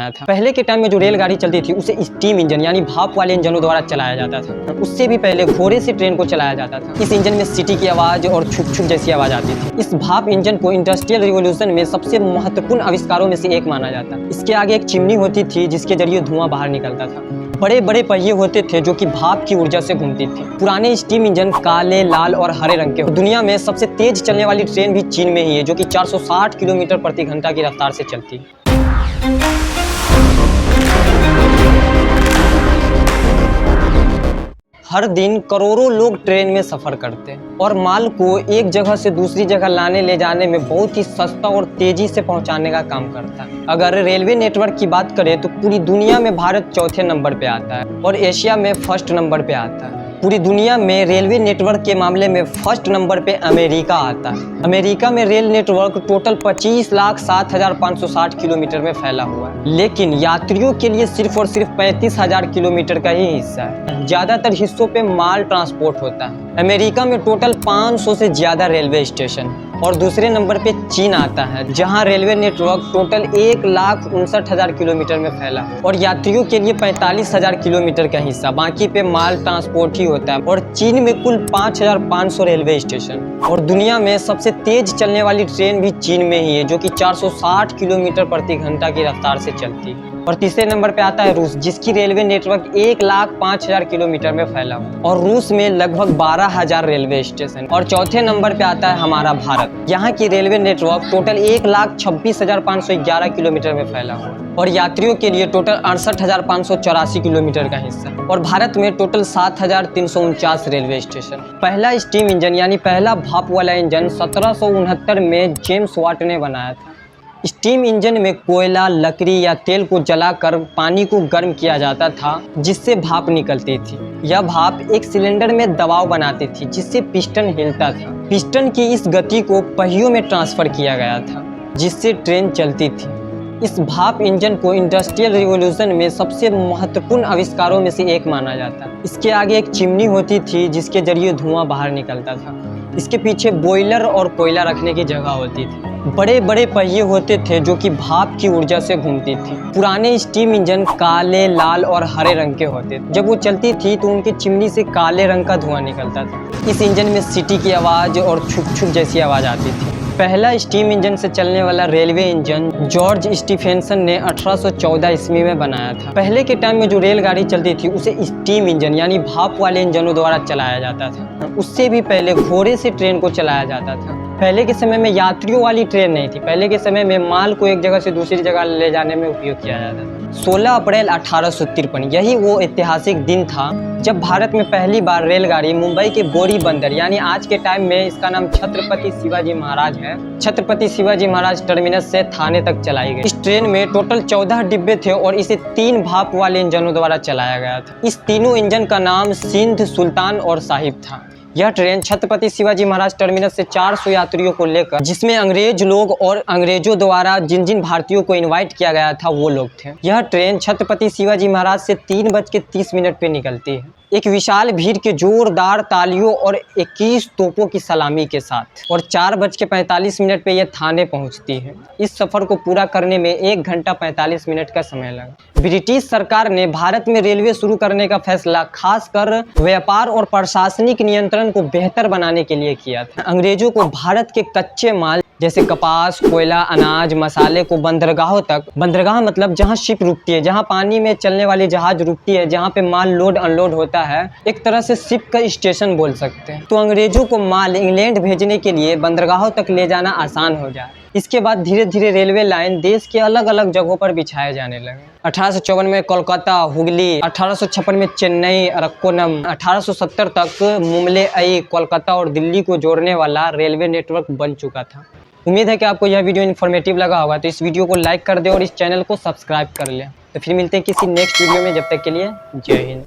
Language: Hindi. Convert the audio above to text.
बनाया था। पहले के टाइम में जो रेलगाड़ी चलती थी उसे स्टीम इंजन यानी भाप वाले इंजनों द्वारा चलाया जाता था। उससे भी पहले घोड़े से ट्रेन को चलाया जाता था। इस इंजन में सीटी की आवाज और छुक छुक जैसी आवाज आती थी। इस भाप इंजन को इंडस्ट्रियल रिवॉल्यूशन में सबसे महत्वपूर्ण आविष्कारों में से एक माना जाता है। इसके आगे एक चिमनी होती थी जिसके जरिए धुआं बाहर निकलता था। बड़े बड़े पहिए होते थे जो कि भाप की ऊर्जा से घूमती थी। पुराने स्टीम इंजन काले, लाल और हरे रंग के। दुनिया में सबसे तेज चलने वाली ट्रेन भी चीन में ही है जो कि 460 किलोमीटर प्रति घंटा की रफ्तार से चलती है। हर दिन करोड़ों लोग ट्रेन में सफर करते हैं और माल को एक जगह से दूसरी जगह लाने ले जाने में बहुत ही सस्ता और तेजी से पहुंचाने का काम करता है। अगर रेलवे नेटवर्क की बात करें तो पूरी दुनिया में भारत चौथे नंबर पे आता है और एशिया में फर्स्ट नंबर पे आता है। पूरी दुनिया में रेलवे नेटवर्क के मामले में फर्स्ट नंबर पे अमेरिका आता है। अमेरिका में रेल नेटवर्क टोटल 25,07,560 किलोमीटर में फैला हुआ है, लेकिन यात्रियों के लिए सिर्फ और सिर्फ 35,000 किलोमीटर का ही हिस्सा है। ज्यादातर हिस्सों पे माल ट्रांसपोर्ट होता है। अमेरिका में टोटल 500 से ज्यादा रेलवे स्टेशन और दूसरे नंबर पे चीन आता है जहां रेलवे नेटवर्क टोटल 1,59,000 किलोमीटर में फैला है और यात्रियों के लिए 45,000 किलोमीटर का हिस्सा, बाकी पे माल ट्रांसपोर्ट ही होता है। और चीन में कुल 5,500 रेलवे स्टेशन और दुनिया में सबसे तेज चलने वाली ट्रेन भी चीन में ही है जो कि 460 किलोमीटर प्रति घंटा की रफ्तार से चलती है। और तीसरे नंबर पे आता है रूस, जिसकी रेलवे नेटवर्क 1,05,000 किलोमीटर में फैला हुआ और रूस में लगभग 12,000 रेलवे स्टेशन। और चौथे नंबर पे आता है हमारा भारत। यहाँ की रेलवे नेटवर्क टोटल 1,26,511 किलोमीटर में फैला हुआ और यात्रियों के लिए टोटल 68,584 किलोमीटर का हिस्सा और भारत में टोटल 7,349 रेलवे स्टेशन। पहला स्टीम इंजन यानी पहला भाप वाला इंजन 1769 में जेम्स वाट ने बनाया था। स्टीम इंजन में कोयला, लकड़ी या तेल को जलाकर पानी को गर्म किया जाता था जिससे भाप निकलती थी। यह भाप एक सिलेंडर में दबाव बनाती थी जिससे पिस्टन हिलता था। पिस्टन की इस गति को पहियों में ट्रांसफर किया गया था जिससे ट्रेन चलती थी। इस भाप इंजन को इंडस्ट्रियल रिवॉल्यूशन में सबसे महत्वपूर्ण आविष्कारों में से एक माना जाता है। इसके आगे एक चिमनी होती थी जिसके जरिए धुआं बाहर निकलता था। इसके पीछे बॉयलर और कोयला रखने की जगह होती थी। बड़े बड़े पहिए होते थे जो कि भाप की ऊर्जा से घूमती थी। पुराने स्टीम इंजन काले, लाल और हरे रंग के होते थे। जब वो चलती थी तो उनकी चिमनी से काले रंग का धुआं निकलता था। इस इंजन में सीटी की आवाज और छुक छुक जैसी आवाज आती थी। पहला स्टीम इंजन से चलने वाला रेलवे इंजन जॉर्ज स्टीफेंसन ने 1814 ईस्वी में बनाया था। पहले के टाइम में जो रेलगाड़ी चलती थी उसे स्टीम इंजन यानी भाप वाले इंजनों द्वारा चलाया जाता था। उससे भी पहले घोड़े से ट्रेन को चलाया जाता था। पहले के समय में यात्रियों वाली ट्रेन नहीं थी। पहले के समय में माल को एक जगह से दूसरी जगह ले जाने में उपयोग किया जाता था। 16 अप्रैल 1853 यही वो ऐतिहासिक दिन था जब भारत में पहली बार रेलगाड़ी मुंबई के बोरी बंदर यानी आज के टाइम में इसका नाम छत्रपति शिवाजी महाराज है, छत्रपति शिवाजी महाराज टर्मिनस से थाने तक चलाई गई। इस ट्रेन में टोटल 14 डिब्बे थे और इसे 3 भाप वाले इंजनों द्वारा चलाया गया था। इस तीनों इंजन का नाम सिंध, सुल्तान और साहिब था। यह ट्रेन छत्रपति शिवाजी महाराज टर्मिनस से 400 यात्रियों को लेकर, जिसमें अंग्रेज लोग और अंग्रेजों द्वारा जिन जिन भारतीयों को इनवाइट किया गया था वो लोग थे। यह ट्रेन छत्रपति शिवाजी महाराज से 3:30 पे निकलती है, एक विशाल भीड़ के जोरदार तालियों और 21 तोपों की सलामी के साथ, और 4:45 पे यह थाने पहुंचती है। इस सफर को पूरा करने में 1 घंटा 45 मिनट का समय लगा। ब्रिटिश सरकार ने भारत में रेलवे शुरू करने का फैसला खासकर व्यापार और प्रशासनिक नियंत्रण को बेहतर बनाने के लिए किया था। अंग्रेजों को भारत के कच्चे माल जैसे कपास, कोयला, अनाज, मसाले को बंदरगाहों तक, बंदरगाह मतलब जहां शिप रुकती है, जहां पानी में चलने वाली जहाज रुकती है, जहां पे माल लोड अनलोड होता है, एक तरह से शिप का स्टेशन बोल सकते हैं। तो अंग्रेजों को माल इंग्लैंड भेजने के लिए बंदरगाहों तक ले जाना आसान हो जाए। इसके बाद धीरे धीरे रेलवे लाइन देश के अलग अलग जगहों पर बिछाए जाने लगे। 1854 में कोलकाता, हुगली, 1856 में चेन्नई, अरक्कोनम, 1870 तक मुम्बई, कोलकाता और दिल्ली को जोड़ने वाला रेलवे नेटवर्क बन चुका था। उम्मीद है कि आपको यह वीडियो इन्फॉर्मेटिव लगा होगा, तो इस वीडियो को लाइक कर दे और इस चैनल को सब्सक्राइब कर ले। तो फिर मिलते हैं किसी नेक्स्ट वीडियो में, जब तक के लिए जय हिंद।